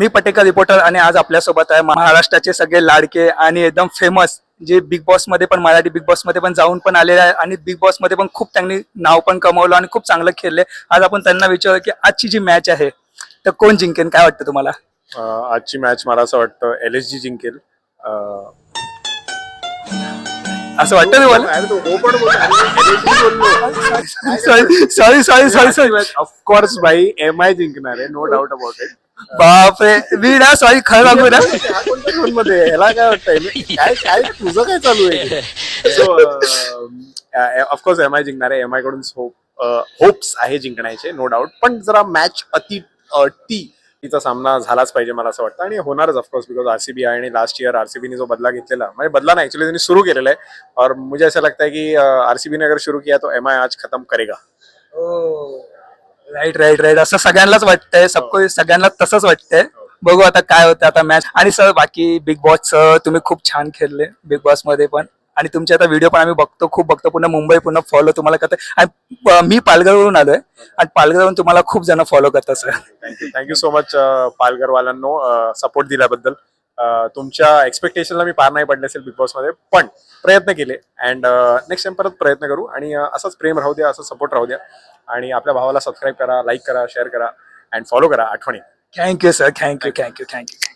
मी Patekar reporter आणि आज आपल्यासोबत आहे महाराष्ट्राचे सगळे लाडके आणि एकदम फेमस जे बिग बॉस मध्ये पण मराठी बिग बॉस मध्ये पण जाऊन पण आलेले आहे आणि बिग बॉस मध्ये पण खूप त्यांनी नाव पण कमवलं आणि खूप चांगलं खेळले. आज आपण त्यांना विचारू की आजची जी मॅच आहे तर कोण जिंकेल, काय वाटतं तुम्हाला? आजची मॅच मला असं वाटतं LSG जिंकेल. असं वाटतं तुम्हाला? सॉरी ऑफकोर्स भाई MI जिंकणार आहे, नो डाऊट अबाउट इट. बापरे, मी ना सॉरी खरं सांगू ना, मध्ये ह्याला काय वाटतंय काय काय तुझं काय चालू आहे? सो ऑफकोर्स MI जिंकणार आहे. MI कडून होप्स आहे जिंकण्याचे, नो डाऊट. पण जरा मॅच तिचा सामना झालाच पाहिजे मला असं वाटतं आणि होणारच ऑफकोर्स, बिकॉज RCB आहे आणि लास्ट इयर RCB ने जो बदला घेतलेला, म्हणजे बदला नाही ऍक्च्युअली त्यांनी सुरू केलेला आहे. और मुझे ऐसा लगता है की RCB ने अगर शुरू किया तो MI आज खत्म करेगा. राईट राईट राईट असं सगळ्यांनाच वाटतंय, सगळ्यांना तसंच वाटतंय. बघू आता काय होतं आता मॅच. आणि सर बाकी बिग बॉस तुम्ही खूप छान खेळले बिग बॉस मध्ये पण, आणि तुमचे आता व्हिडिओ पण आम्ही खूप बघतो, पुन्हा मुंबई पुन्हा फॉलो तुम्हाला करतोय. आणि मी पालघरवरून आलोय आणि पालघरवरून तुम्हाला खूप जण फॉलो करतात सर. थँक्यू सो मच पालघरवाल्यांनो सपोर्ट दिल्याबद्दल. तुमच्या एक्सपेक्टेशनला मी पार नाही पडले असेल बिग बॉस मध्ये, पण प्रयत्न केले अँड नेक्स्ट टाइम परत प्रयत्न करू आणि असंच प्रेम राहू द्या, असं सपोर्ट राहू द्या आणि आपल्या भावाला सबस्क्राईब करा, लाईक करा, शेअर करा अँड फॉलो करा. आठवणी. Thank you sir, thank you thank you thank you.